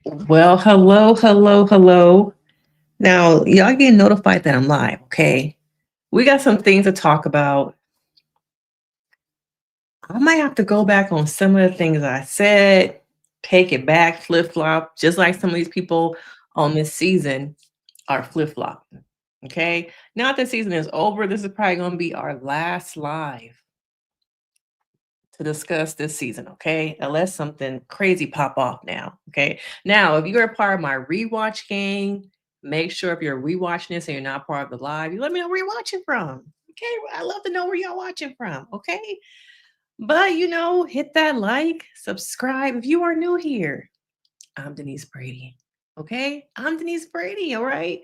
Well, hello. Now, y'all getting notified that I'm live, okay? We got some things to talk about. I might have to go back on some of the things I said, take it back, flip flop, just like some of these people on this season are flip flopping, okay? Now that the season is over, this is probably going to be our last live to discuss this season, okay? Unless something crazy pop off now, okay? Now, if you're a part of my rewatch gang, make sure if you're rewatching this and you're not part of the live, you let me know where you're watching from. Okay, I love to know where y'all watching from, okay? But hit that like, subscribe if you are new here. I'm Denise Brady. Okay? I'm Denise Brady, all right?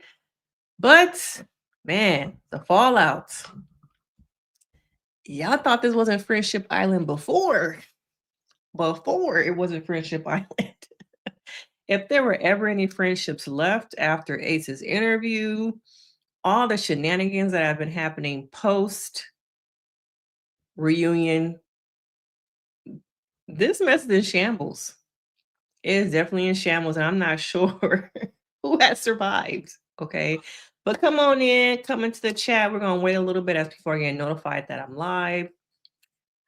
But man, the fallout. Y'all thought this wasn't Friendship Island before it wasn't Friendship Island. If there were ever any friendships left after Ace's interview, all the shenanigans that have been happening post reunion, this mess is in shambles. It is definitely in shambles, and I'm not sure who has survived. Okay. But come on in, come into the chat. We're going to wait a little bit as people are getting notified that I'm live.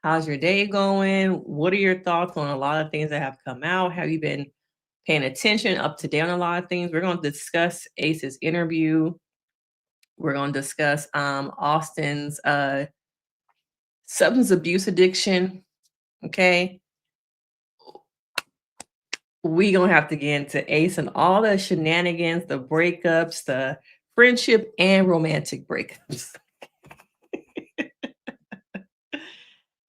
How's your day going? What are your thoughts on a lot of things that have come out? Have you been paying attention, up to date on a lot of things? We're going to discuss Ace's interview. We're going to discuss Austin's substance abuse addiction. Okay. We going to have to get into Ace and all the shenanigans, the breakups, the friendship and romantic breakups.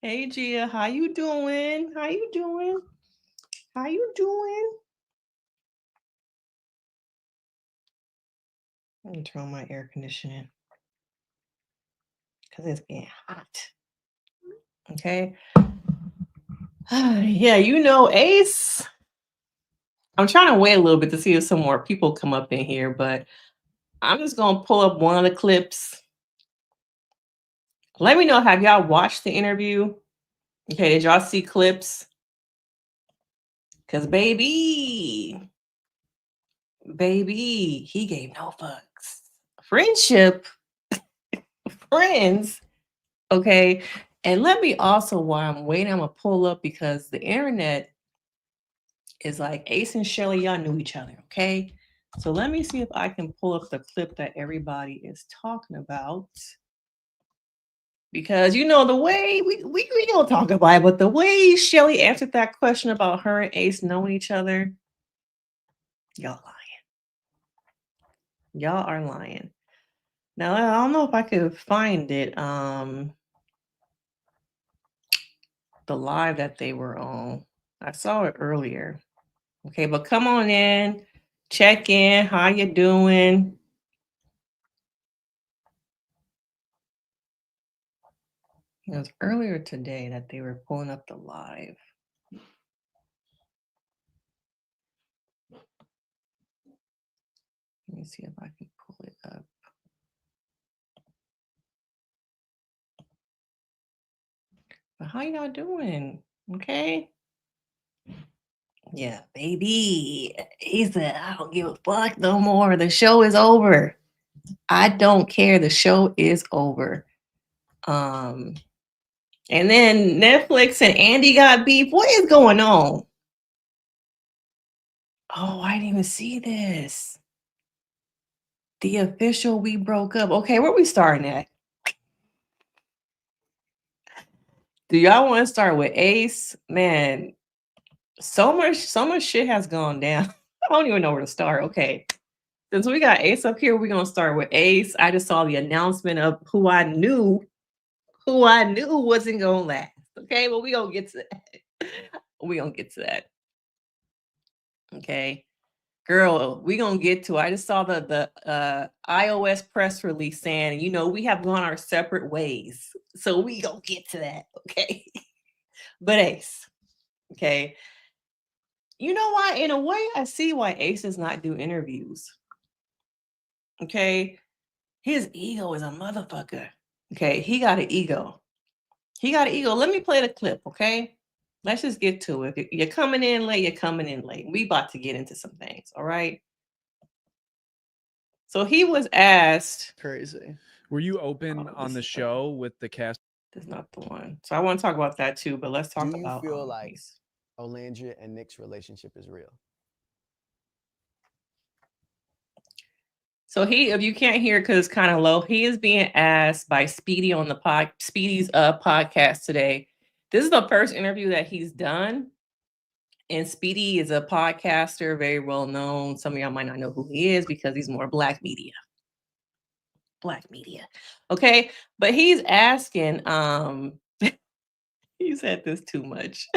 Hey Gia, how you doing? How you doing? How you doing? Let me turn on my air conditioning because it's getting hot. Okay. Yeah, Ace. I'm trying to wait a little bit to see if some more people come up in here, but I'm just gonna pull up one of the clips. Let me know, have y'all watched the interview? Okay, did y'all see clips? Because baby, he gave no fucks. Friendship, friends, okay? And let me also, while I'm waiting, I'm gonna pull up because the internet is like Ace and Shelly, y'all knew each other, okay? So let me see if I can pull up the clip that everybody is talking about. Because the way we gonna talk about it, but the way Shelly answered that question about her and Ace knowing each other, y'all lying. Y'all are lying. Now I don't know if I could find it. The live that they were on. I saw it earlier. Okay, but come on in, check in. How you doing? It was earlier today that they were pulling up the live. Let me see if I can pull it up. But how y'all doing? Okay. Yeah, baby. He said, I don't give a fuck no more. The show is over. I don't care. The show is over. And then Netflix and Andy got beef. What is going on? Oh, I didn't even see this. The official we broke up. Okay, where we starting at? Do y'all want to start with Ace? Man, so much shit has gone down. I don't even know where to start. Okay. Since we got Ace up here, we're gonna start with Ace. I just saw the announcement of who I knew wasn't gonna last. Okay, well, we gonna get to that. We gonna get to that. Okay. Girl, we gonna get to. I just saw the iOS press release saying, we have gone our separate ways. So we gonna get to that, okay? But Ace, okay. You know why? In a way, I see why Ace does not do interviews. Okay. His ego is a motherfucker. Okay. He got an ego. Let me play the clip, okay? Let's just get to it. You're coming in late, you're coming in late. We about to get into some things, all right? So he was asked. Crazy. Were you open on the show with the cast? That's not the one. So I want to talk about that too, but let's talk Do you about feel like these. Olandria and Nick's relationship is real? So if you can't hear because it's kind of low, he is being asked by Speedy on the Speedy's podcast today. This is the first interview that he's done. And Speedy is a podcaster, very well known. Some of y'all might not know who he is because he's more black media. Black media. Okay. But he's asking, he said this too much.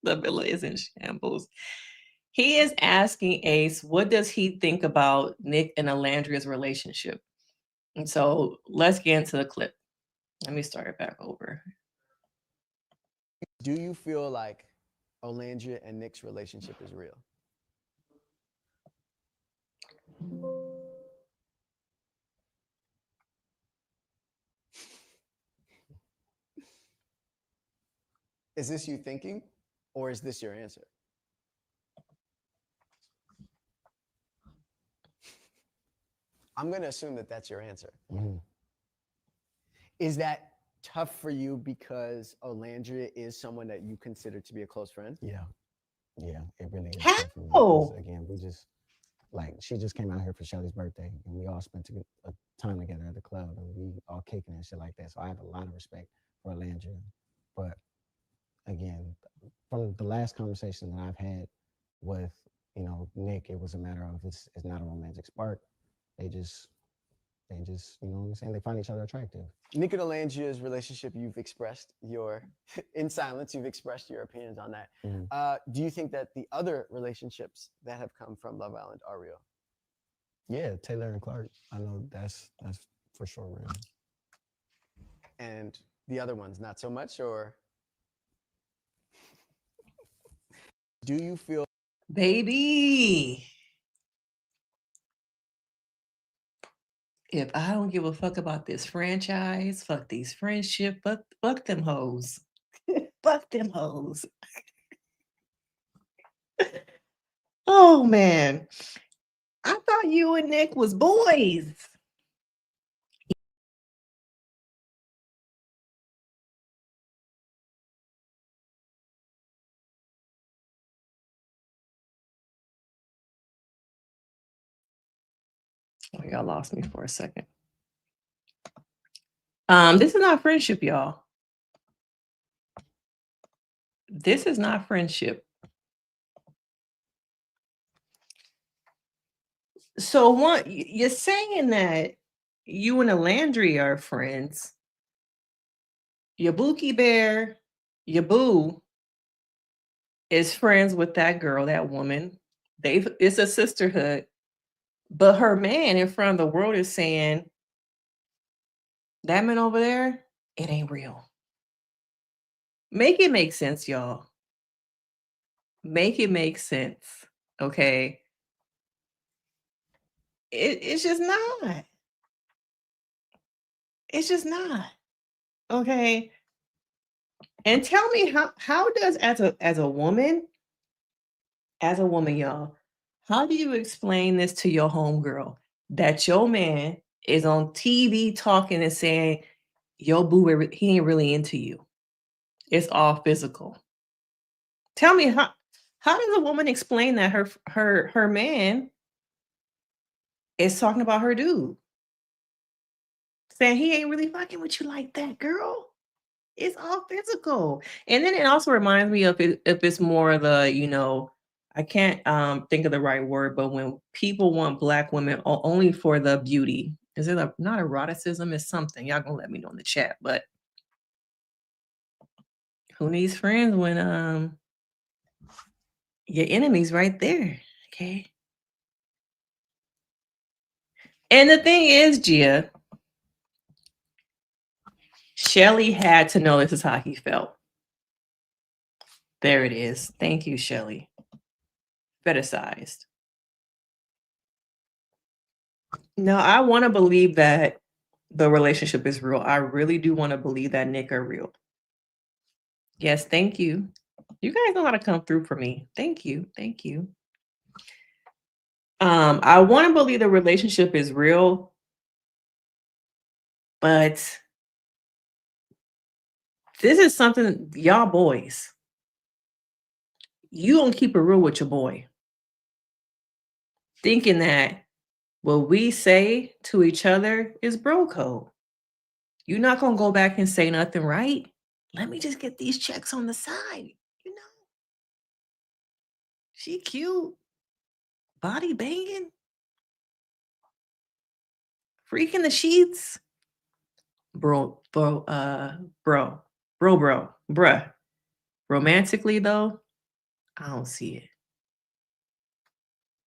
The villa is in shambles. He is asking Ace, what does he think about Nick and Alandria's relationship? And so let's get into the clip. Let me start it back over. Do you feel like Olandria and Nick's relationship is real? Is this you thinking, or is this your answer? I'm going to assume that that's your answer. Mm-hmm. Is that tough for you because Olandria is someone that you consider to be a close friend? Yeah, it really is. How? Tough for me because, again, we just she just came out here for Shelly's birthday, and we all spent a time together at the club, and we all kicking and shit like that. So I have a lot of respect for Landry, but again, from the last conversation that I've had with Nick, it was a matter of it's not a romantic spark. They just you know what I'm saying, they find each other attractive. Nick and Olandria's relationship, you've expressed in silence, you've expressed your opinions on that. Mm-hmm. Do you think that the other relationships that have come from Love Island are real? Yeah, Taylor and Clark, I know that's for sure real. And the other ones, not so much, or? Do you feel? Baby, if I don't give a fuck about this franchise, fuck these friendships, fuck them hoes. Fuck them hoes. Oh man. I thought you and Nick was boys. Oh, y'all lost me for a second. This is not friendship, y'all. This is not friendship. So you're saying that you and Alandria are friends. Your Bookie Bear, your boo, is friends with that girl, that woman. It's a sisterhood. But her man in front of the world is saying, that man over there, it ain't real. Make it make sense, y'all. Make it make sense. Okay. It's just not. It's just not. Okay. And tell me how does as a woman, y'all, how do you explain this to your homegirl that your man is on TV talking and saying your boo, he ain't really into you? It's all physical. Tell me how does a woman explain that her man is talking about her dude? Saying he ain't really fucking with you like that, girl. It's all physical. And then it also reminds me of if it's more of the, I can't think of the right word, but when people want black women only for the beauty, is it not eroticism? It's something. Y'all gonna let me know in the chat, but who needs friends when your enemy's right there? Okay. And the thing is, Gia, Shelly had to know this is how he felt. There it is. Thank you, Shelly. Fetishized. No, I want to believe that the relationship is real. I really do want to believe that Nick are real. Yes, thank you. You guys know how to come through for me. Thank you. Thank you. I want to believe the relationship is real, but this is something y'all boys. You don't keep it real with your boy. Thinking that what we say to each other is bro code. You're not gonna go back and say nothing, right? Let me just get these checks on the side. You know, she cute, body banging, freaking the sheets. Bro, bruh. Romantically though, I don't see it.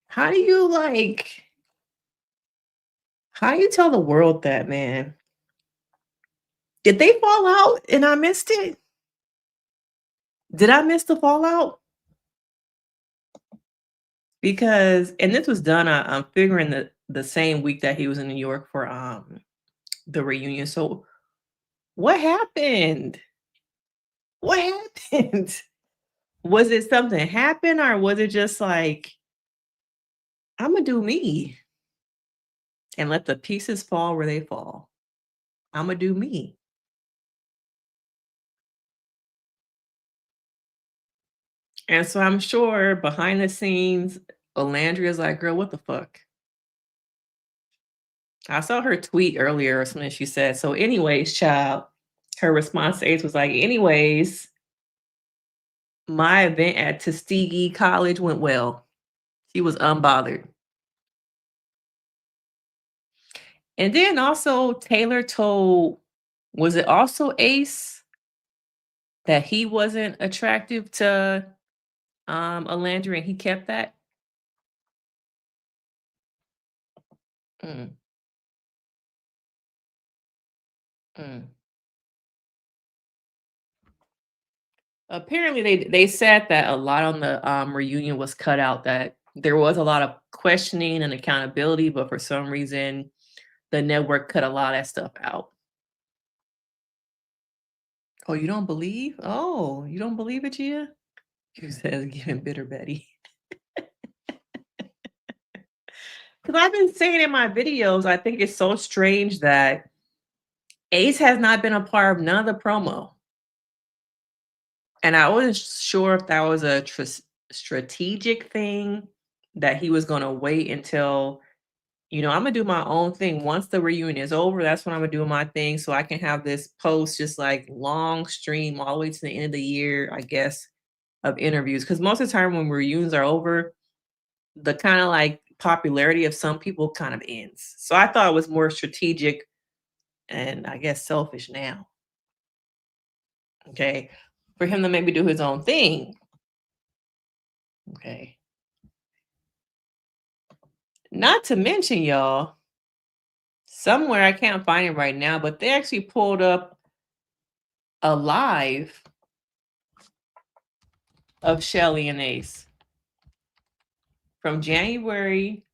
How do you how do you tell the world that, man? Did they fall out and I missed it? Did I miss the fallout? Because and this was done, I'm figuring the same week that he was in New York for the reunion. So what happened? What happened? Was it something happen or was it just like I'm gonna do me and let the pieces fall where they fall? I'm gonna do me. And so I'm sure behind the scenes, Olandria's like, girl, what the fuck? I saw her tweet earlier or something she said. So, anyways, child, her response to Ace was like, anyways, my event at Tuskegee College went well. She was unbothered. And then also Taylor told, was it also Ace that he wasn't attractive to Alandria and he kept that? Mm, mm. Apparently they said that a lot on the reunion was cut out, that there was a lot of questioning and accountability, but for some reason the network cut a lot of that stuff out. Oh, you don't believe? Oh, you don't believe it, Gia? You says giving bitter Betty. Because I've been saying in my videos, I think it's so strange that Ace has not been a part of none of the promo. And I wasn't sure if that was a strategic thing, that he was going to wait until, I'm going to do my own thing. Once the reunion is over, that's when I'm going to do my thing. So I can have this post just like long stream all the way to the end of the year, I guess, of interviews. Because most of the time when reunions are over, the kind of like popularity of some people kind of ends. So I thought it was more strategic and I guess selfish now. Okay. For him to maybe do his own thing. Okay. Not to mention, y'all, somewhere I can't find it right now, but they actually pulled up a live of Shelly and Ace from January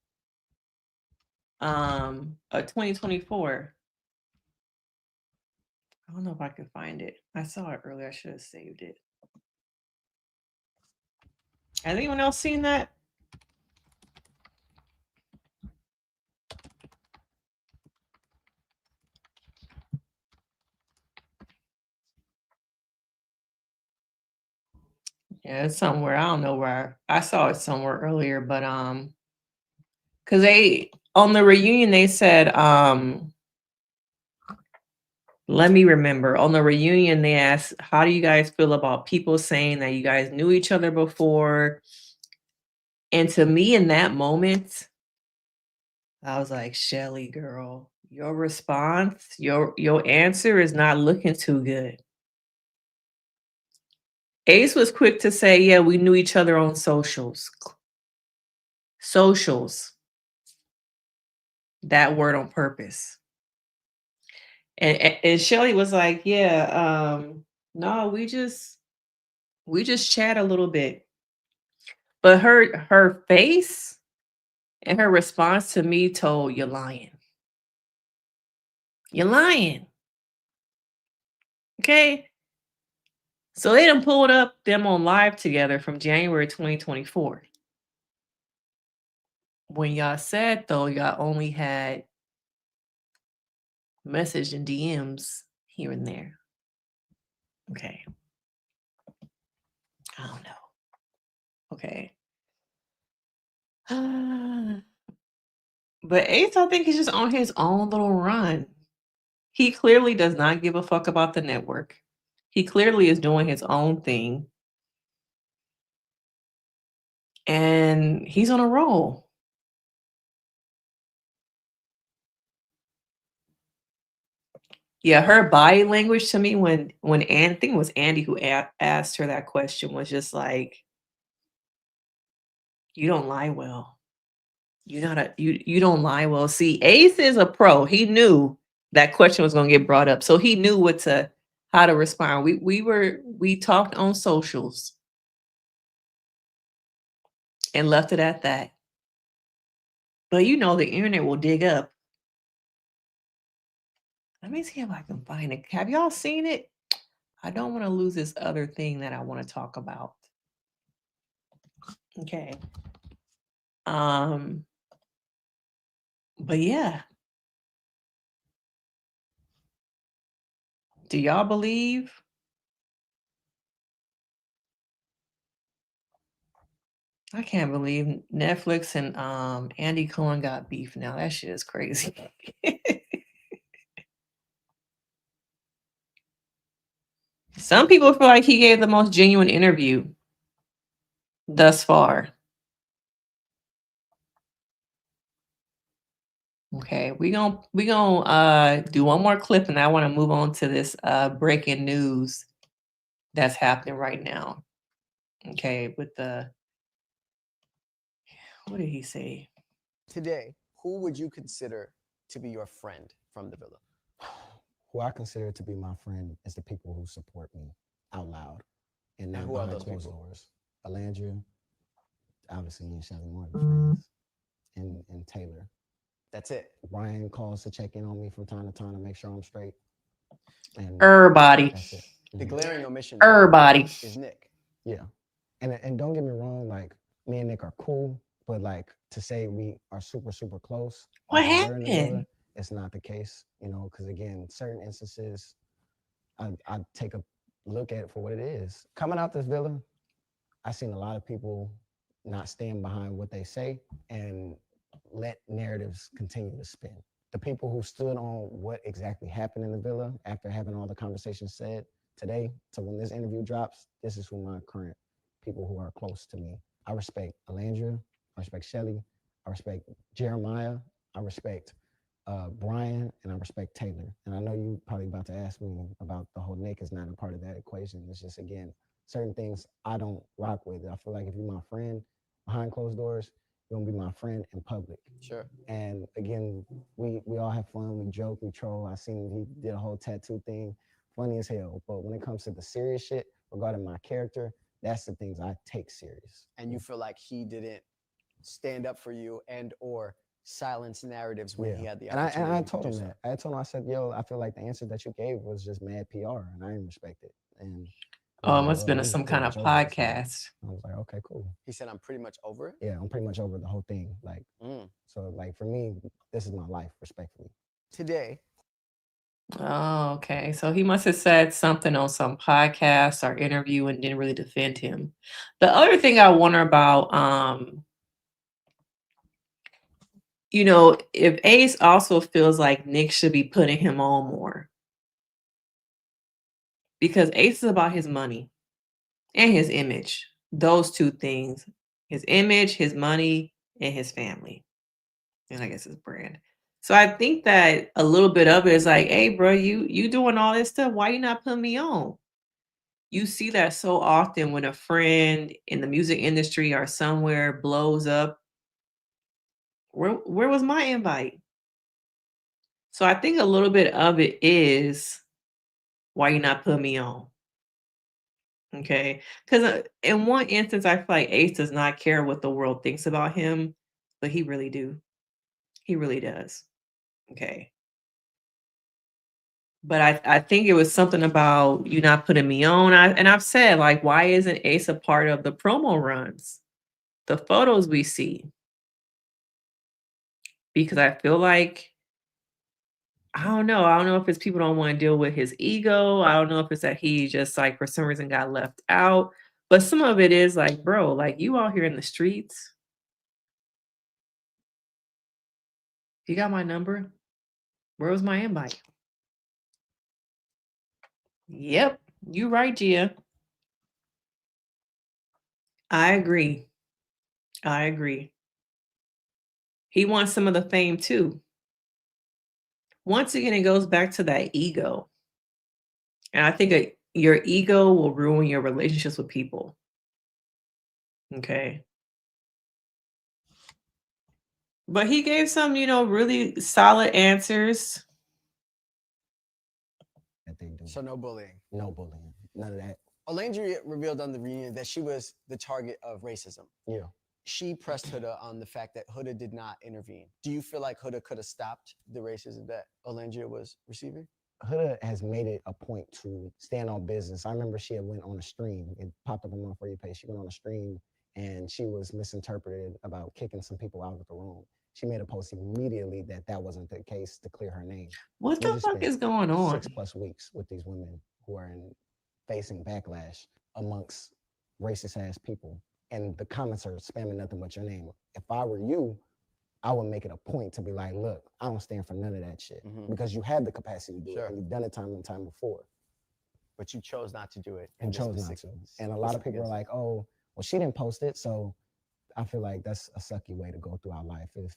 of 2024. I don't know if I can find it. I saw it earlier. I should have saved it. Has anyone else seen that? Yeah, it's somewhere. I don't know where. I saw it somewhere earlier, but because they on the reunion they said let me remember. On the reunion, they asked, how do you guys feel about people saying that you guys knew each other before? And to me, in that moment, I was like, Shelly, girl, your response, your answer is not looking too good. Ace was quick to say, yeah, we knew each other on socials. Socials. That word on purpose. And Shelly was like, yeah, no, we just chat a little bit. But her face and her response to me told, you're lying. You're lying. Okay. So they done pulled up them on live together from January 2024. When y'all said though, y'all only had message and DMs here and there. Okay. I don't know. Okay. But Ace, I think he's just on his own little run. He clearly does not give a fuck about the network. He clearly is doing his own thing. And he's on a roll. Yeah, her body language to me when I think it was Andy who asked her that question was just like, you don't lie well. You don't lie well. See, Ace is a pro. He knew that question was going to get brought up, so he knew how to respond. We talked on socials and left it at that. But you know, the internet will dig up. Let me see if I can find it. Have y'all seen it? I don't want to lose this other thing that I want to talk about. Okay. But yeah. Do y'all believe? I can't believe Netflix and Andy Cohen got beef now. That shit is crazy. Some people feel like he gave the most genuine interview thus far. Okay, we gonna do one more clip, and I want to move on to this breaking news that's happening right now. Okay, with the what did he say? Today, who would you consider to be your friend from the villa? Who I consider to be my friend is the people who support me out loud. And who are those closed people? doors. Alandria, obviously me and Shelly more friends, and Taylor. That's it. Brian calls to check in on me from time to time to make sure I'm straight. And Everybody. that's it. The glaring omission Everybody. is Nick. Yeah. And don't get me wrong, like me and Nick are cool, but like to say we are super, super close. What like we were in the villa, happened? it's not the case, you know, because again, certain instances, I take a look at it for what it is. Coming out this villa, I've seen a lot of people not stand behind what they say and let narratives continue to spin. The people who stood on what exactly happened in the villa after having all the conversations said today, so when this interview drops, this is who my current people who are close to me. I respect Alandria, I respect Shelly, I respect Jeremiah, I respect Brian, and I respect Taylor. And I know you probably about to ask me about the whole Nick is not a part of that equation. It's just, again, certain things I don't rock with. I feel like if you're my friend behind closed doors, you're gonna be my friend in public. Sure. And again, we all have fun, we joke, we troll. I seen he did a whole tattoo thing, funny as hell. But when it comes to the serious shit regarding my character, that's the things I take serious. And you feel like he didn't stand up for you and or silence narratives when he had the opportunity. And I told him that. I told him, I said, yo, I feel like the answer that you gave was just mad PR, and I didn't respect it. And Oh, it must have been some kind of podcast. I was like, okay, cool. He said, I'm pretty much over it. Yeah, I'm pretty much over the whole thing. Like, so like for me, this is my life, respectfully. Today. Oh, okay. So he must have said something on some podcast or interview and didn't really defend him. The other thing I wonder about, you know, if Ace also feels like Nick should be putting him on more. Because Ace is about his money and his image. Those two things. His image, his money, and his family. And I guess his brand. So I think that a little bit of it is like, hey, bro, you doing all this stuff. Why you not putting me on? You see that so often when a friend in the music industry or somewhere blows up. Where was my invite? So I think a little bit of it is why you not put me on. Okay. Because in one instance, I feel like Ace does not care what the world thinks about him, but he really do. He really does. Okay. But I think it was something about you not putting me on. I've said, like, why isn't Ace a part of the promo runs? The photos we see. Because I feel like I don't know. I don't know if it's people don't want to deal with his ego. I don't know if it's that he just like for some reason got left out. But some of it is like, bro, like you out here in the streets. You got my number? Where was my invite? Yep, you right, Gia. I agree. I agree. He wants some of the fame too. Once again, it goes back to that ego. And I think your ego will ruin your relationships with people. Okay. But he gave some, really solid answers. That they do. So no bullying. No bullying. None of that. Olandria revealed on the reunion that she was the target of racism. Yeah. She pressed Huda on the fact that Huda did not intervene. Do you feel like Huda could have stopped the racism that Olandria was receiving? Huda has made it a point to stand on business. I remember she had went on a stream. It popped up on my For You page. She went on a stream and she was misinterpreted about kicking some people out of the room. She made a post immediately that wasn't the case to clear her name. What We the just fuck spent is going on? 6+ weeks with these women who are facing backlash amongst racist ass people. And the comments are spamming nothing but your name. If I were you, I would make it a point to be like, look, I don't stand for none of that shit. Because you have the capacity to do it and you've done it time and time before. But you chose not to do it. And chose not to. And a lot of people are like, oh, well, she didn't post it. So I feel like that's a sucky way to go through our life. If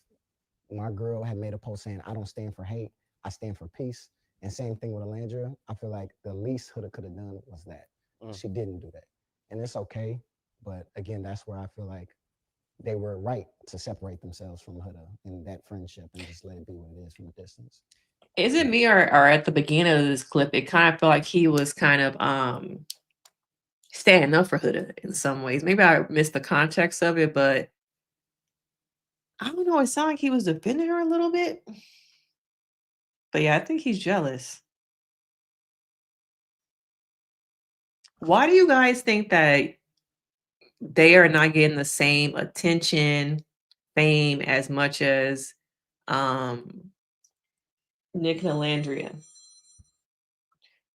my girl had made a post saying, I don't stand for hate, I stand for peace. And same thing with Alandria. I feel like the least Huda could have done was that. She didn't do that. And it's okay. But again, that's where I feel like they were right to separate themselves from Huda in that friendship and just let it be what it is from a distance. Is it me or at the beginning of this clip, it kind of felt like he was kind of standing up for Huda in some ways. Maybe I missed the context of it, but I don't know. It sounded like he was defending her a little bit. But yeah, I think he's jealous. Why do you guys think that they are not getting the same attention, fame as much as Nicolandria?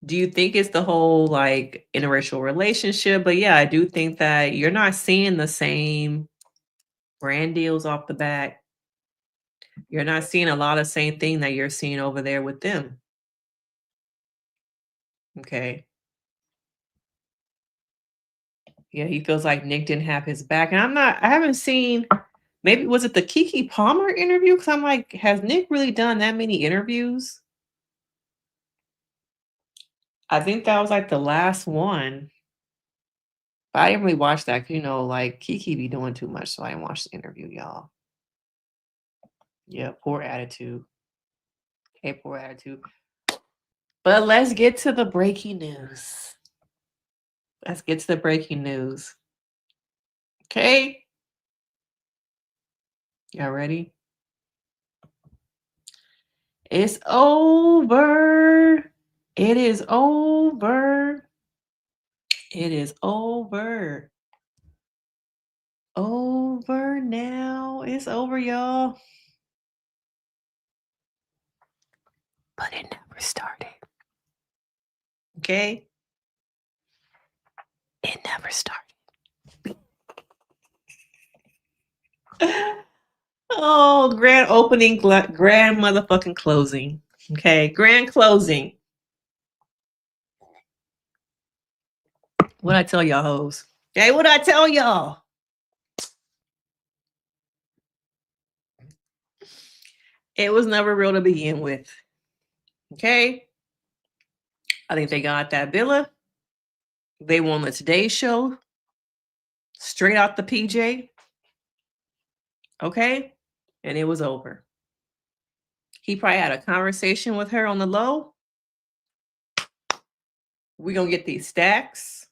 Do you think it's the whole like interracial relationship? But yeah, I do think that you're not seeing the same brand deals off the bat. You're not seeing a lot of the same thing that you're seeing over there with them. Okay. Yeah, he feels like Nick didn't have his back. And I haven't seen, maybe was it the Keke Palmer interview? Because I'm like, has Nick really done that many interviews? I think that was like the last one. But I didn't really watch that. Like Keke be doing too much, so I didn't watch the interview, y'all. Yeah, poor attitude. Okay, poor attitude. But let's get to the breaking news. Let's get to the breaking news. Okay. Y'all ready? It's over. It is over. It is over. Over now. It's over, y'all. But it never started. Okay? It never started. Oh, grand opening, grand motherfucking closing. Okay, grand closing. What I tell y'all hoes? Okay, what I tell y'all? It was never real to begin with. Okay? I think they got that villa. They won the Today Show. Straight out the PJ. Okay? And it was over. He probably had a conversation with her on the low. We're going to get these stacks.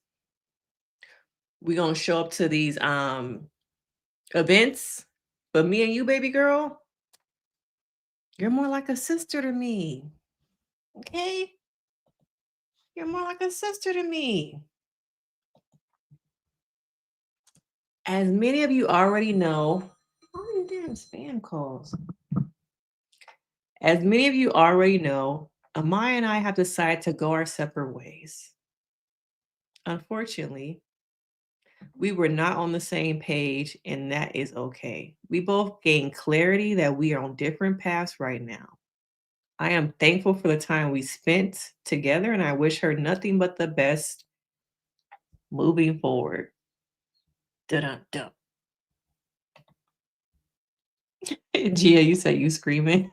We're going to show up to these events. But me and you, baby girl, you're more like a sister to me. Okay? You're more like a sister to me. As many of you already know, all these damn spam calls. As many of you already know, Amaya and I have decided to go our separate ways. Unfortunately, we were not on the same page, and that is okay. We both gained clarity that we are on different paths right now. I am thankful for the time we spent together, and I wish her nothing but the best moving forward. Dun-dun-dun. Gia, you say you screaming.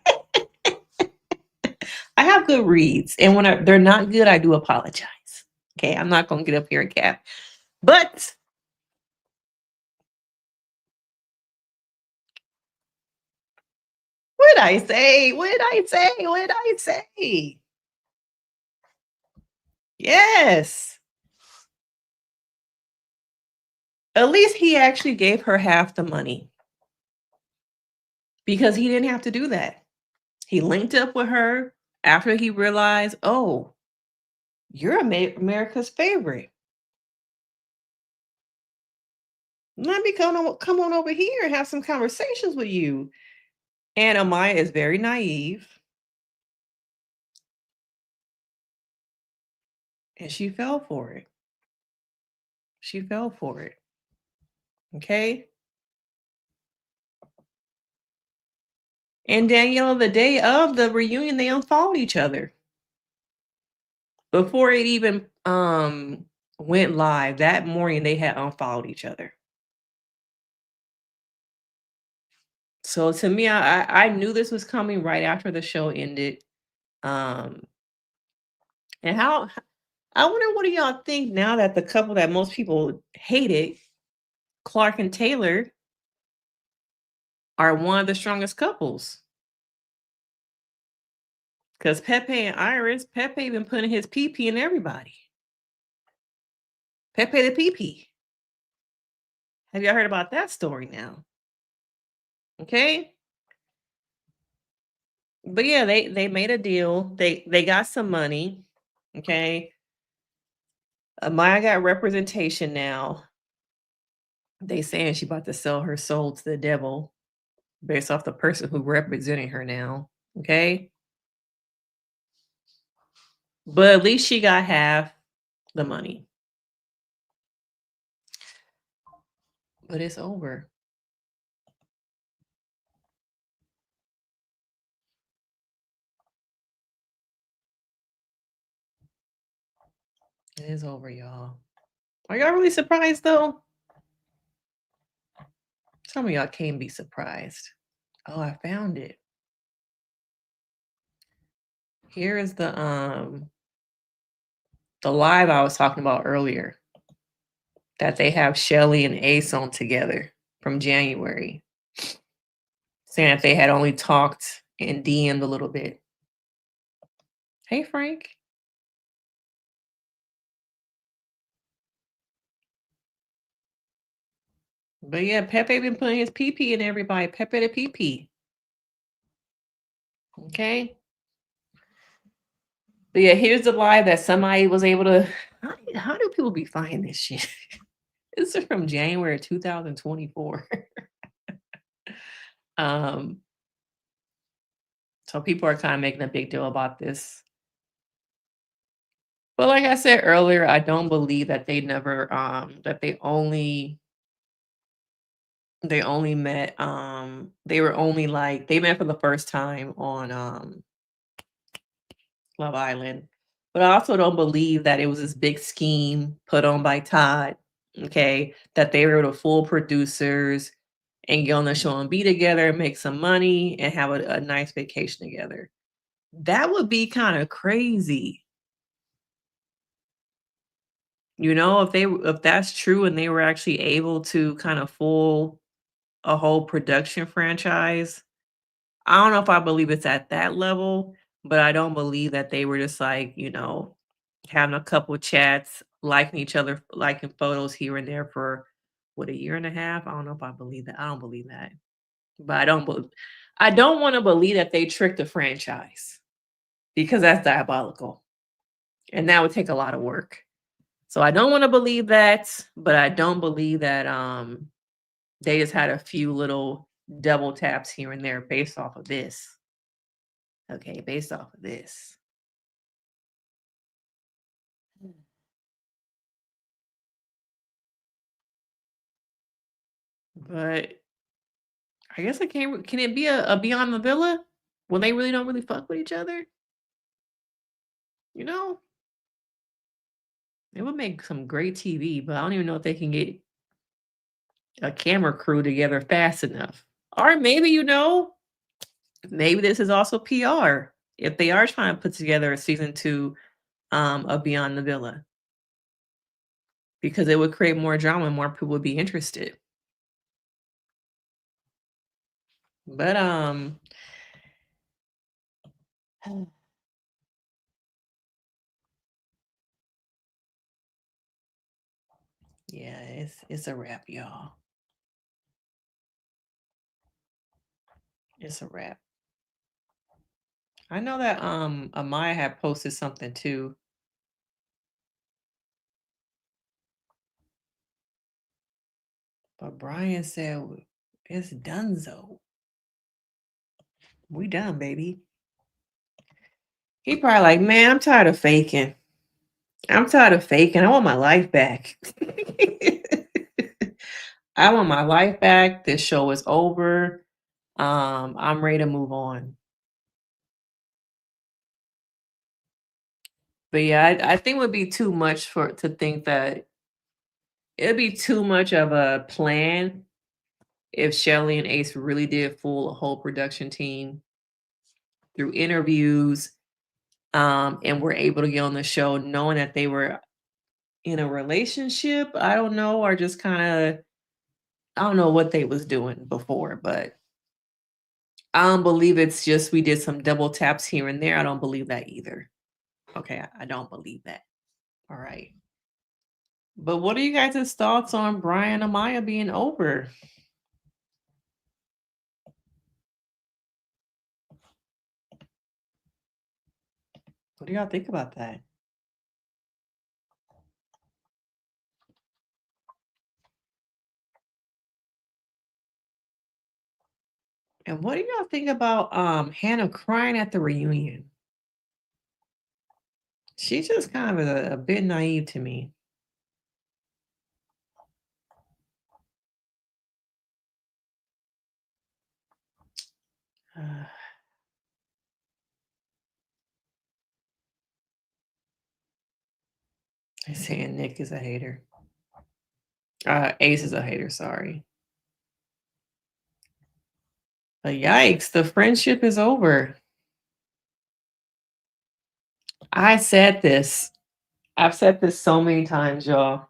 I have good reads, and when they're not good, I do apologize. Okay, I'm not gonna get up here and cap. But what did I say? What did I say? What did I say? Yes. At least he actually gave her half the money because he didn't have to do that. He linked up with her after he realized, oh, you're America's favorite. Let me come on over here and have some conversations with you. And Amaya is very naive. And she fell for it. She fell for it. Okay. And Danielle, the day of the reunion, they unfollowed each other. Before it even went live, that morning they had unfollowed each other. So to me, I knew this was coming right after the show ended. And how I wonder, what do y'all think now that the couple that most people hated, Clark and Taylor, are one of the strongest couples? Because Pepe and Iris, Pepe been putting his PP in everybody. Pepe the PP. Have y'all heard about that story now? Okay. But yeah, they made a deal. They got some money. Okay. Maya got representation now. They saying she about to sell her soul to the devil based off the person who representing her now. Okay. But at least she got half the money. But it's over. It is over, y'all. Are y'all really surprised though? Some of y'all can't be surprised. Oh, I found it. Here is the live I was talking about earlier that they have Shelly and Ace on together from January, saying that they had only talked and DM'd a little bit. Hey, Frank. But yeah, Pepe been putting his PP in everybody. Pepe the PP. Okay. But yeah, here's the live that somebody was able to. How do people be finding this shit? This is from January 2024. So people are kind of making a big deal about this. But like I said earlier, I don't believe that they never that they only met they were only like they met for the first time on Love Island. But I also don't believe that it was this big scheme put on by Todd, okay, that they were the full producers and get on the show and be together, make some money, and have a nice vacation together. That would be kind of crazy. You know, if that's true and they were actually able to kind of fool a whole production franchise, I don't know if I believe it's at that level, but I don't believe that they were just like, having a couple chats, liking each other, liking photos here and there for what, a year and a half. I don't know if I believe that. I don't believe that. But I don't want to believe that they tricked the franchise because that's diabolical. And that would take a lot of work. So I don't want to believe that, but I don't believe that they just had a few little double taps here and there based off of this. Okay, based off of this. But I guess can it be a Beyond the Villa when they really don't really fuck with each other? You know? It would make some great TV, but I don't even know if they can get a camera crew together fast enough. Or maybe, maybe this is also PR. If they are trying to put together a season 2 of Beyond the Villa. Because it would create more drama and more people would be interested. But yeah, it's a wrap, y'all. It's a wrap. I know that Amaya had posted something too. But Brian said it's donezo. We done, baby. He probably like, man, I'm tired of faking. I'm tired of faking. I want my life back. I want my life back. This show is over. I'm ready to move on. But yeah, I think it would be too much to think that it'd be too much of a plan if Shelly and Ace really did fool a whole production team through interviews, and were able to get on the show knowing that they were in a relationship. I don't know, or just kind of, I don't know what they was doing before, but I don't believe it's just we did some double taps here and there. I don't believe that either. Okay, I don't believe that. All right. But what are you guys' thoughts on Brian and Amaya being over? What do y'all think about that? And what do y'all think about Hannah crying at the reunion? She's just kind of a bit naive to me. They're saying Nick is a hater. Ace is a hater, sorry. But yikes, the friendship is over. I said this. I've said this so many times, y'all.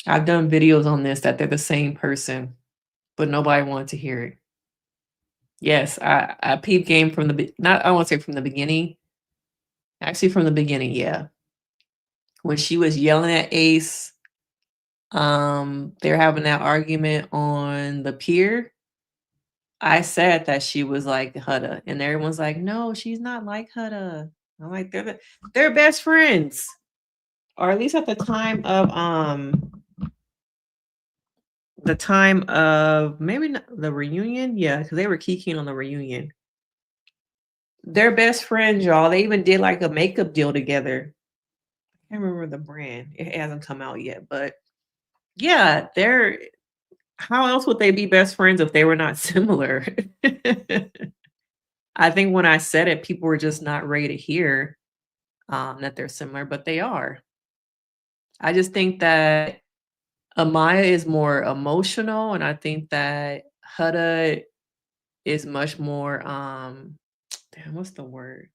I've done videos on this that they're the same person, but nobody wanted to hear it. Yes, I peep game from not I won't say from the beginning. Actually, from the beginning, yeah. When she was yelling at Ace, they're having that argument on the pier. I said that she was like Hutta, and everyone's like, no, she's not like Hutta. I'm like, they're best friends. Or at least at the time of maybe not the reunion, yeah, because they were kikiing on the reunion. They're best friends, y'all. They even did like a makeup deal together. I can't remember the brand. It hasn't come out yet, but yeah, how else would they be best friends if they were not similar? I think when I said it, people were just not ready to hear that they're similar, but they are. I just think that Amaya is more emotional, and I think that Hutta is much more damn, what's the word?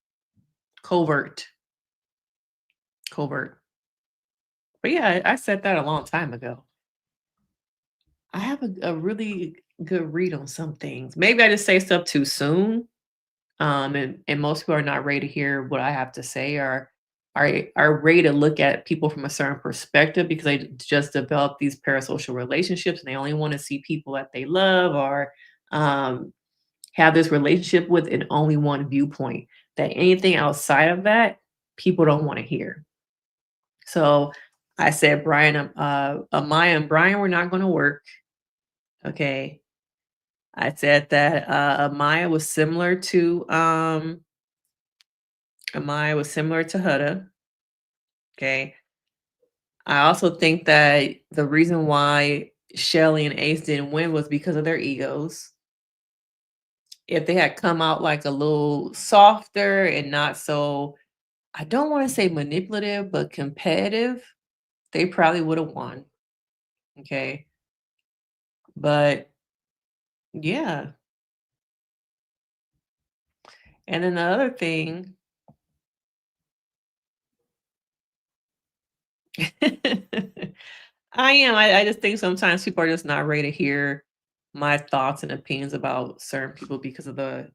Covert. But yeah, I said that a long time ago. I have a really good read on some things. Maybe I just say stuff too soon. And most people are not ready to hear what I have to say, or are ready to look at people from a certain perspective because they just developed these parasocial relationships and they only want to see people that they love, or have this relationship with in only one viewpoint. That anything outside of that people don't want to hear. So I said, Amaya and Brian were not going to work. Okay. I said that Amaya was similar to Huda. Okay. I also think that the reason why Shelly and Ace didn't win was because of their egos. If they had come out like a little softer and not so, I don't want to say manipulative, but competitive, they probably would have won. Okay. But yeah. And then the other thing, I just think sometimes people are just not ready to hear my thoughts and opinions about certain people because of the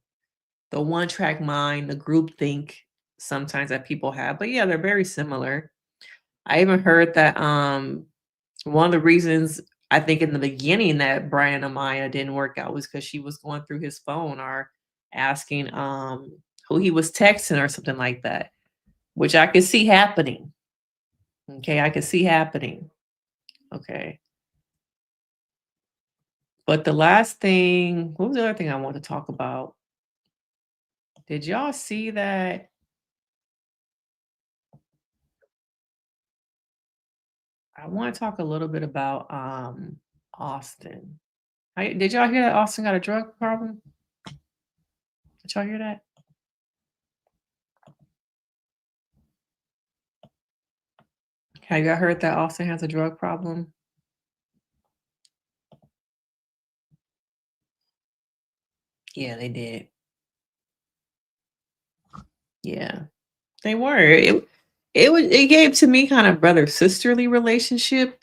one track mind, the group think sometimes that people have. But yeah, they're very similar. I even heard that one of the reasons I think in the beginning that Brian Amaya didn't work out was because she was going through his phone or asking who he was texting or something like that, which I could see happening. Okay, I could see happening. Okay. But the last thing, what was the other thing I want to talk about? Did y'all see that? I want to talk a little bit about Austin. Did y'all hear that Austin got a drug problem? Did y'all hear that? Have y'all heard that Austin has a drug problem? Yeah, they did. Yeah, they were. It gave to me kind of brother sisterly relationship.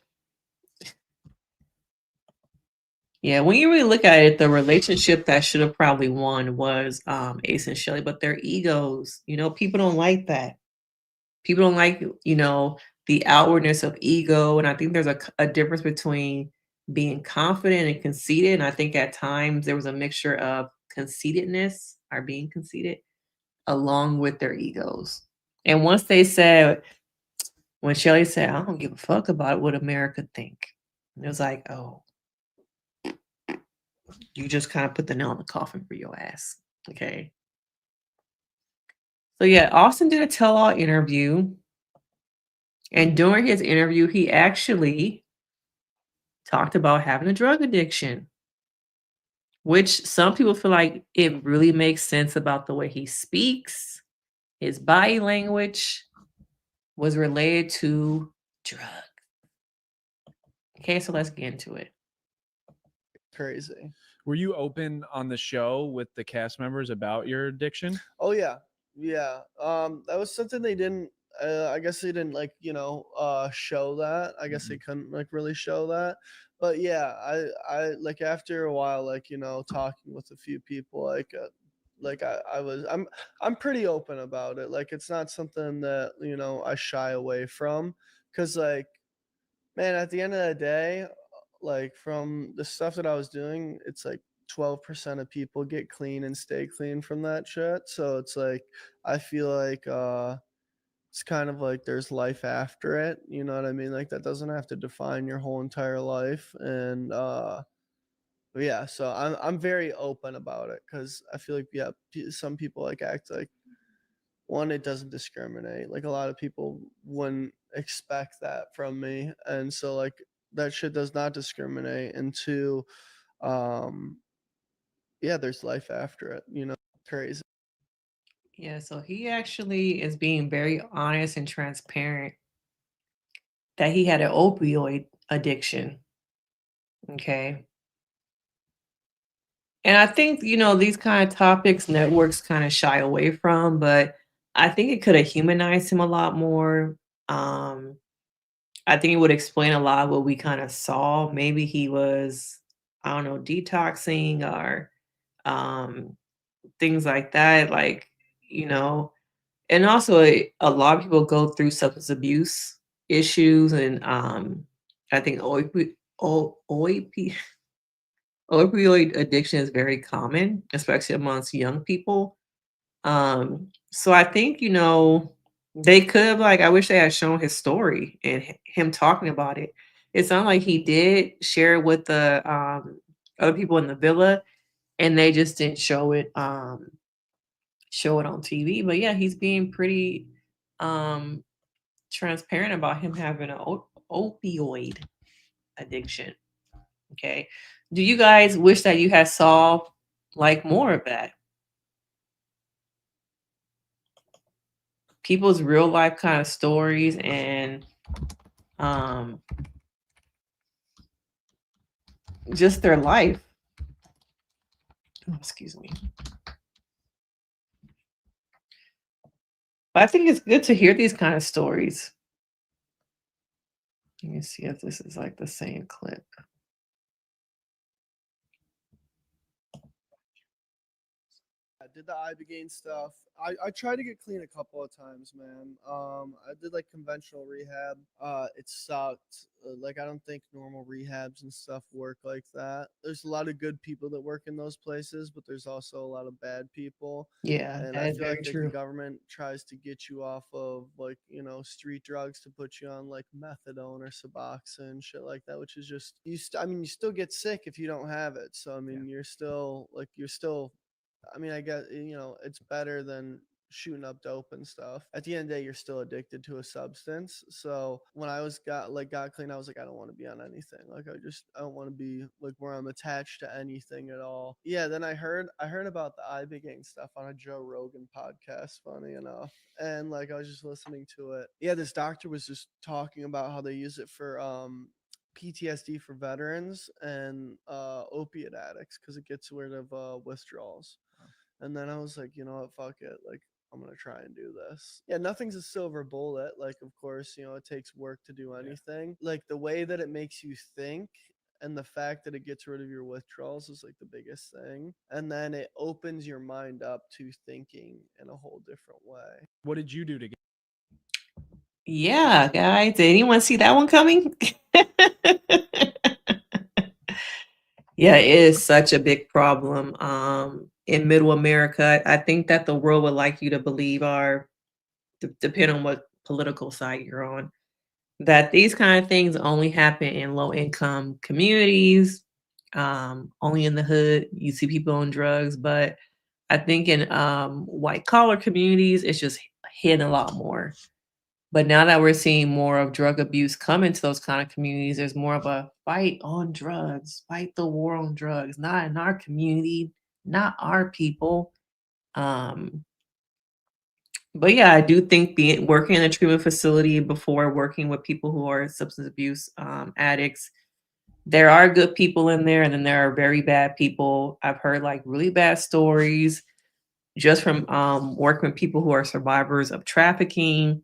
Yeah, when you really look at it, the relationship that should have probably won was Ace and Shelly, but their egos, people don't like that. People don't like, the outwardness of ego. And I think there's a difference between being confident and conceited. And I think at times there was a mixture of conceitedness or being conceited along with their egos. And once they said, when Shelly said, I don't give a fuck about what America think, it was like, oh, you just kind of put the nail in the coffin for your ass. Okay. So yeah, Austin did a tell-all interview. And during his interview, he actually talked about having a drug addiction, which some people feel like it really makes sense about the way he speaks. His body language was related to drugs. Okay, so let's get into it. Crazy. Were you open on the show with the cast members about your addiction? Oh yeah, yeah. That was something they didn't. I guess they didn't show that. I guess they couldn't really show that. But yeah, I like after a while, talking with a few people, I'm pretty open about it. Like it's not something that I shy away from, because man, at the end of the day, from the stuff that I was doing, it's 12% of people get clean and stay clean from that shit. So it's I feel it's kind of like there's life after it. You know what I mean? Like that doesn't have to define your whole entire life. And yeah, so I'm very open about it, because I feel like some people act like, one, it doesn't discriminate. Like a lot of people wouldn't expect that from me, and so that shit does not discriminate. And two, yeah, there's life after it. Crazy. Yeah, so he actually is being very honest and transparent that he had an opioid addiction. Okay. And I think, these kind of topics networks kind of shy away from, but I think it could have humanized him a lot more. I think it would explain a lot of what we kind of saw. Maybe he was, I don't know, detoxing or things like that. And also a lot of people go through substance abuse issues. And I think opioid addiction is very common, especially amongst young people. So I think, They could like I wish they had shown his story and him talking about it. It sounded like he did share it with the other people in the villa, and they just didn't show it on TV. But yeah, he's being pretty um transparent about him having an opioid addiction. Okay. Do you guys wish that you had saw like more of that? People's real life kind of stories and um just their life. Oh, excuse me. But I think it's good to hear these kind of stories. Let me see if this is like the same clip. I did the Ibogaine stuff. I tried to get clean a couple of times, man. I did like conventional rehab. It sucked. Like I don't think normal rehabs and stuff work like that. There's a lot of good people that work in those places, but there's also a lot of bad people. Yeah, And that I is feel very like the true. government tries to get you off of like, street drugs to put you on like methadone or Suboxone and shit like that, which is just I mean, you still get sick if you don't have it. So I mean, you're still I mean, I guess it's better than shooting up dope and stuff. At the end of the day, you're still addicted to a substance. So when I got clean, I was like, I don't want to be on anything. Like I don't want to be like where I'm attached to anything at all. Yeah. Then I heard about the Ibogaine stuff on a Joe Rogan podcast. Funny enough, and like I was just listening to it. Yeah, this doctor was just talking about how they use it for PTSD for veterans and opiate addicts because it gets rid of withdrawals. And then I was like, you know what, fuck it. Like, I'm going to try and do this. Yeah, nothing's a silver bullet. Like, of course, it takes work to do anything. Like, the way that it makes you think and the fact that it gets rid of your withdrawals is like the biggest thing. And then it opens your mind up to thinking in a whole different way. What did you do to get? Yeah, guys. Did anyone see that one coming? Yeah, it is such a big problem in middle America. I think that the world would like you to believe depending on what political side you're on, that these kind of things only happen in low income communities, only in the hood. You see people on drugs, but I think in white collar communities, it's just hidden a lot more. But now that we're seeing more of drug abuse come into those kind of communities, there's more of a fight on drugs, fight the war on drugs, not in our community, not our people. Um, but yeah, I do think working in a treatment facility before working with people who are substance abuse addicts, there are good people in there, and then there are very bad people. I've heard like really bad stories just from working with people who are survivors of trafficking,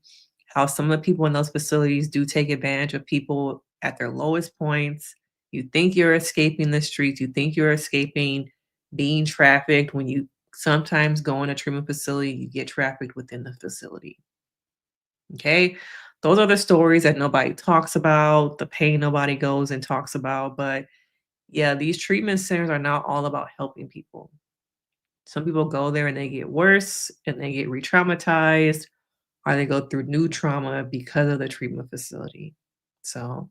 how some of the people in those facilities do take advantage of people at their lowest points. You think you're escaping the streets, you think you're escaping being trafficked. When you sometimes go in a treatment facility, you get trafficked within the facility. Okay. Those are the stories that nobody talks about, the pain nobody goes and talks about. But yeah, these treatment centers are not all about helping people. Some people go there and they get worse and they get re-traumatized, or they go through new trauma because of the treatment facility. So,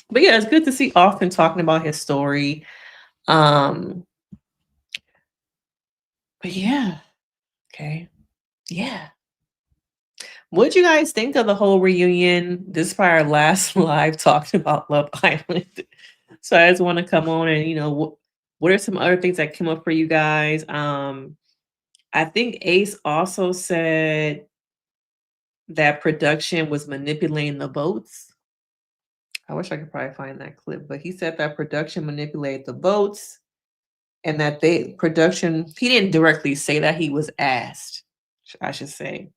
but yeah, it's good to see Austin talking about his story. Um, but yeah, okay. Yeah. What'd you guys think of the whole reunion? This is probably our last live talking about Love Island. So I just want to come on and, what are some other things that came up for you guys? I think Ace also said that production was manipulating the votes. I wish I could probably find that clip, but he said that production manipulated the votes and that he didn't directly say that, he was asked, I should say.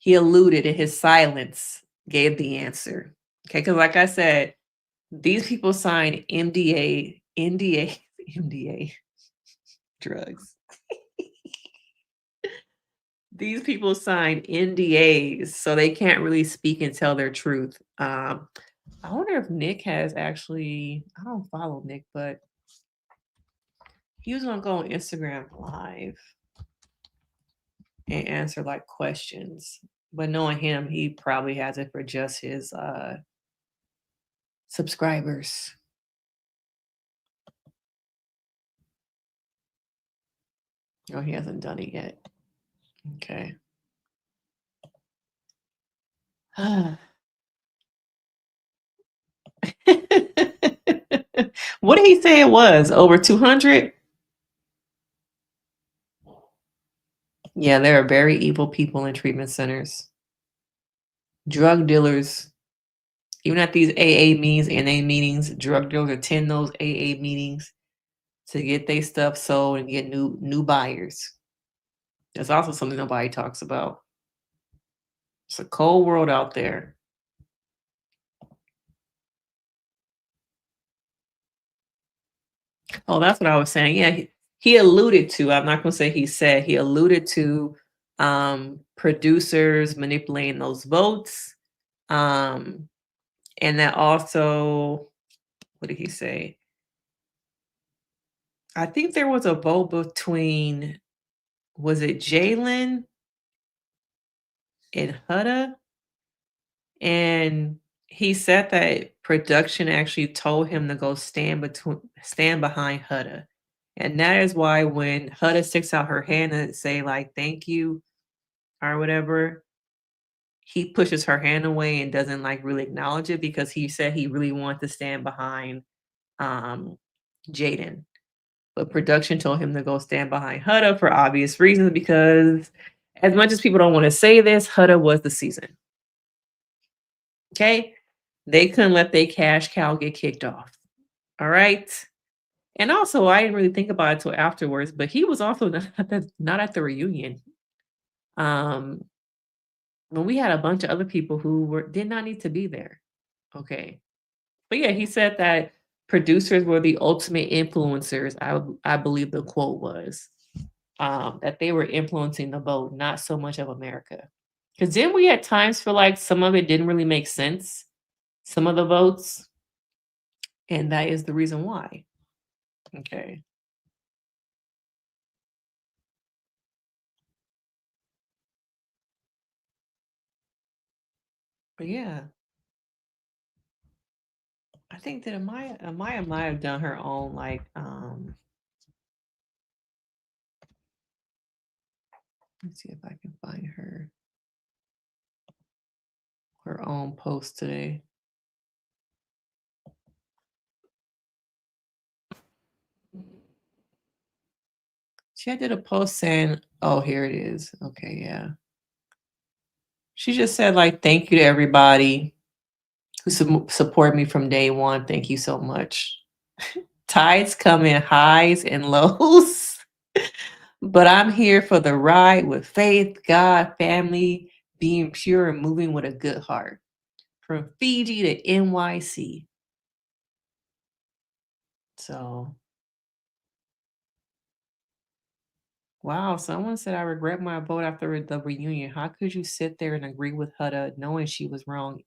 He alluded in his silence, gave the answer. Okay, because like I said, these people signed NDA drugs. These people sign NDAs, so they can't really speak and tell their truth. I wonder if Nick has actually, I don't follow Nick, but he was gonna go on Instagram Live and answer like questions. But knowing him, he probably has it for just his subscribers. Oh, he hasn't done it yet. Okay. What did he say it was? Over 200? Yeah, there are very evil people in treatment centers. Drug dealers, even at these AA meetings, NA meetings, drug dealers attend those AA meetings to get their stuff sold and get new buyers. That's also something nobody talks about. It's a cold world out there. Oh, that's what I was saying. Yeah, he alluded to, I'm not going to say he said, he alluded to producers manipulating those votes. And that also, what did he say? I think there was a vote between, was it Jalen and Hutta? And he said that production actually told him to go stand behind Hutta. And that is why when Hutta sticks out her hand and say like thank you or whatever, he pushes her hand away and doesn't like really acknowledge it because he said he really wanted to stand behind Jaden. But production told him to go stand behind Hutta for obvious reasons because as much as people don't want to say this, Hutta was the season. Okay? They couldn't let their cash cow get kicked off. All right? And also, I didn't really think about it till afterwards, but he was also not at the reunion. When we had a bunch of other people who did not need to be there. Okay. But yeah, he said that producers were the ultimate influencers. I believe the quote was that they were influencing the vote, not so much of America. Because then we at times feel like some of it didn't really make sense, some of the votes, and that is the reason why. Okay. But yeah, I think that Amaya might have done her own like let's see if I can find her own post today. She did a post saying, oh, here it is. Okay, yeah. She just said like thank you to everybody who supported me from day one. Thank you so much. Tides come in highs and lows, but I'm here for the ride with faith, God, family, being pure and moving with a good heart. From Fiji to NYC. So, wow, someone said, I regret my vote after the reunion. How could you sit there and agree with Hutta knowing she was wrong?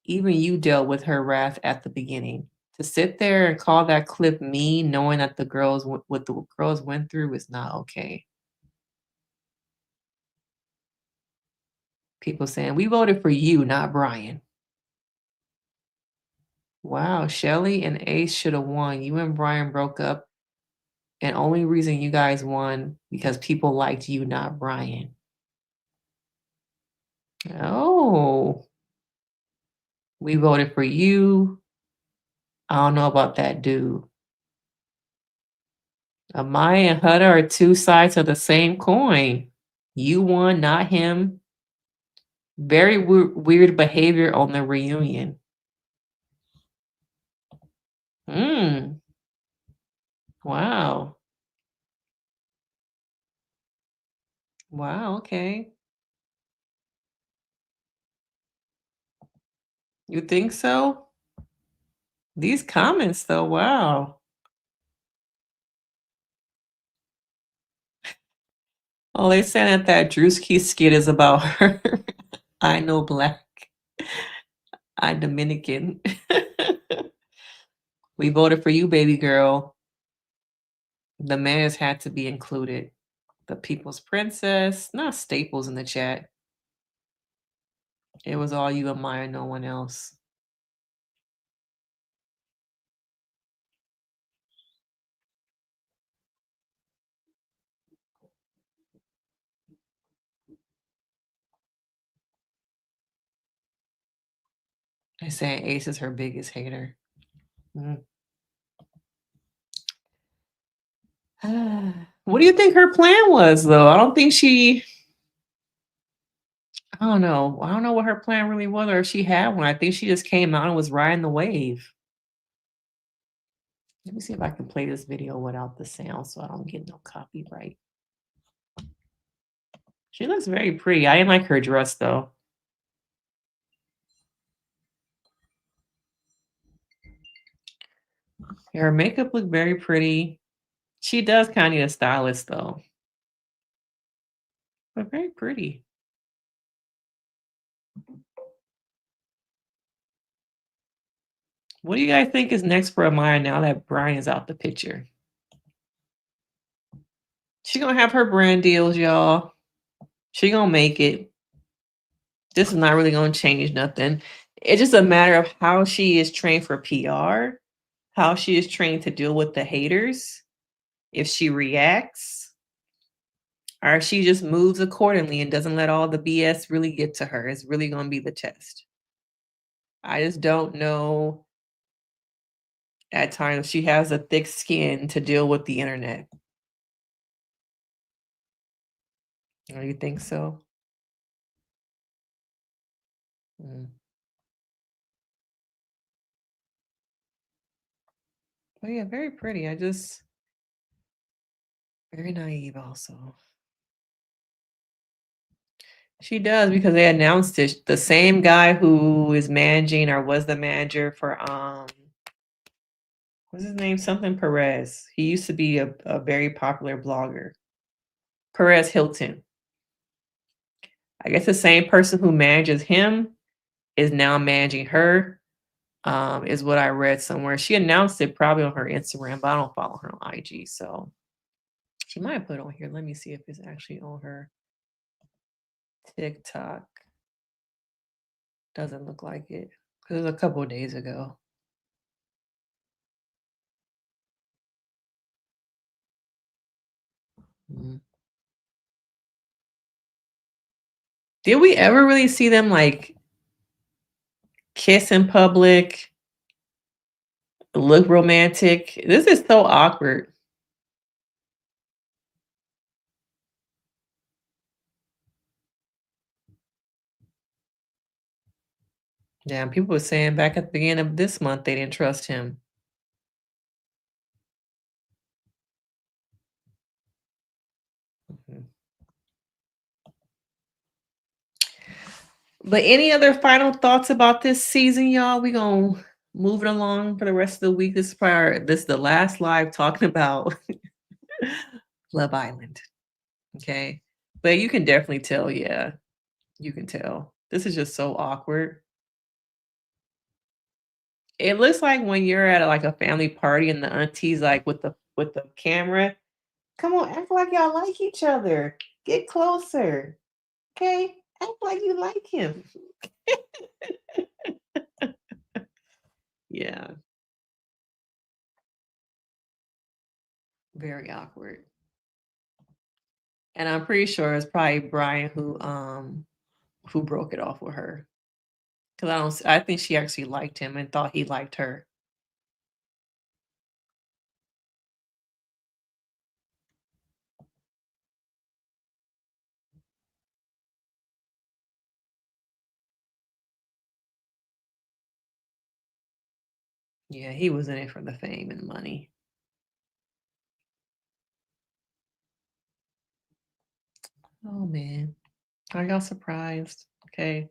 Even you dealt with her wrath at the beginning. To sit there and call that clip mean, knowing that the girls, what the girls went through is not okay. People saying, we voted for you, not Brian. Wow, Shelly and Ace should have won. You and Brian broke up. And only reason you guys won because people liked you, not Brian. Oh, we voted for you. I don't know about that dude. Amaya and Hutta are two sides of the same coin. You won, not him. Very weird behavior on the reunion. Wow. Wow, okay. You think so? These comments, though, wow. Oh, they're saying that Drewski skit is about her. I know black. I Dominican. We voted for you, baby girl. The mayors had to be included. The People's Princess. Not Staples in the chat. It was all you, Amaya, no one else. They're saying Ace is her biggest hater. What do you think her plan was, though? I don't think I don't know. I don't know what her plan really was, or if she had one. I think she just came out and was riding the wave. Let me see if I can play this video without the sound so I don't get no copyright. She looks very pretty. I didn't like her dress, though. Her makeup looked very pretty. She does kind of need a stylist, though. But very pretty. What do you guys think is next for Amaya now that Brian is out the picture? She gonna have her brand deals, y'all. She gonna make it. This is not really gonna change nothing. It's just a matter of how she is trained for PR, how she is trained to deal with the haters, if she reacts, or if she just moves accordingly and doesn't let all the BS really get to her. It's really gonna be the test. I just don't know at times she has a thick skin to deal with the internet. Oh, you think so? But yeah, very pretty. Very naive also. She does, because they announced it. The same guy who is managing or was the manager for what's his name? Something Perez. He used to be a very popular blogger. Perez Hilton. I guess the same person who manages him is now managing her, is what I read somewhere. She announced it probably on her Instagram, but I don't follow her on IG, so she might have put it on here. Let me see if it's actually on her TikTok. Doesn't look like it, because it was a couple of days ago. Did we ever really see them like kiss in public, look romantic? This is so awkward. Yeah, people were saying back at the beginning of this month they didn't trust him. But any other final thoughts about this season, y'all? We gonna move it along for the rest of the week. This is the last live talking about Love Island. Okay. But you can definitely tell, yeah. You can tell. This is just so awkward. It looks like when you're at like a family party and the auntie's like with the camera. Come on, act like y'all like each other. Get closer. Okay? Act like you like him. Yeah. Very awkward. And I'm pretty sure it's probably Brian who broke it off with her. Because I think she actually liked him and thought he liked her. Yeah, he was in it for the fame and money. Oh man. Are y'all surprised? Okay.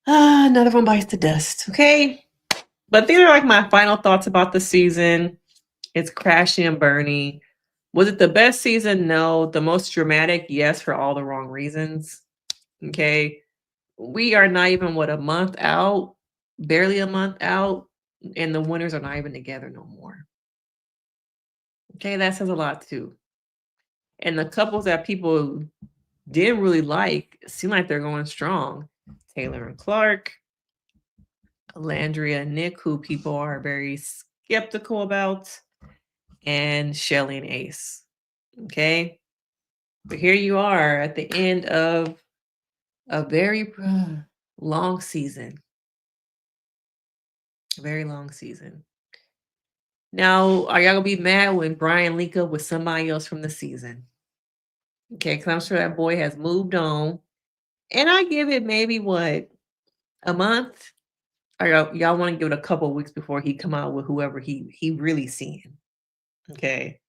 Another one bites the dust. Okay. But these are like my final thoughts about the season. It's crashing and burning. Was it the best season? No. The most dramatic? Yes, for all the wrong reasons. Okay. We are not even, a month out? Barely a month out. and the winners are not even together no more. Okay, that says a lot too. And the couples that people didn't really like seem like they're going strong. Taylor and Clark, Landria and Nick, who people are very skeptical about, and Shelly and Ace. Okay. But here you are at the end of a very long season. A very long season. Now, are y'all gonna be mad when Brian link up with somebody else from the season? Okay, because I'm sure that boy has moved on. And I give it maybe what, a month? Or y'all want to give it a couple weeks before he come out with whoever he really seeing. Okay.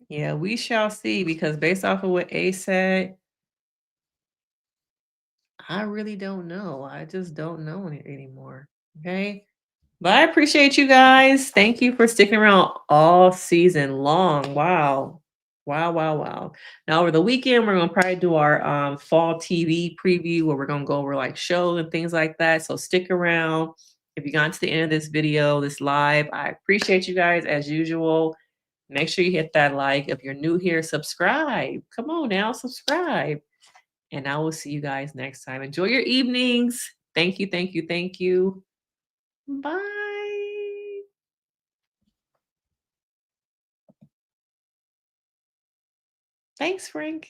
Yeah, we shall see, because based off of what Ace said, I really don't know. I just don't know anymore. Okay. But I appreciate you guys. Thank you for sticking around all season long. Wow. Wow, wow, wow. Now over the weekend, we're gonna probably do our fall TV preview where we're gonna go over like shows and things like that. So stick around. If you got to the end of this video, this live, I appreciate you guys as usual. Make sure you hit that like. If you're new here, subscribe. Come on now, subscribe. And I will see you guys next time. Enjoy your evenings. Thank you, thank you, thank you. Bye. Thanks, Frank.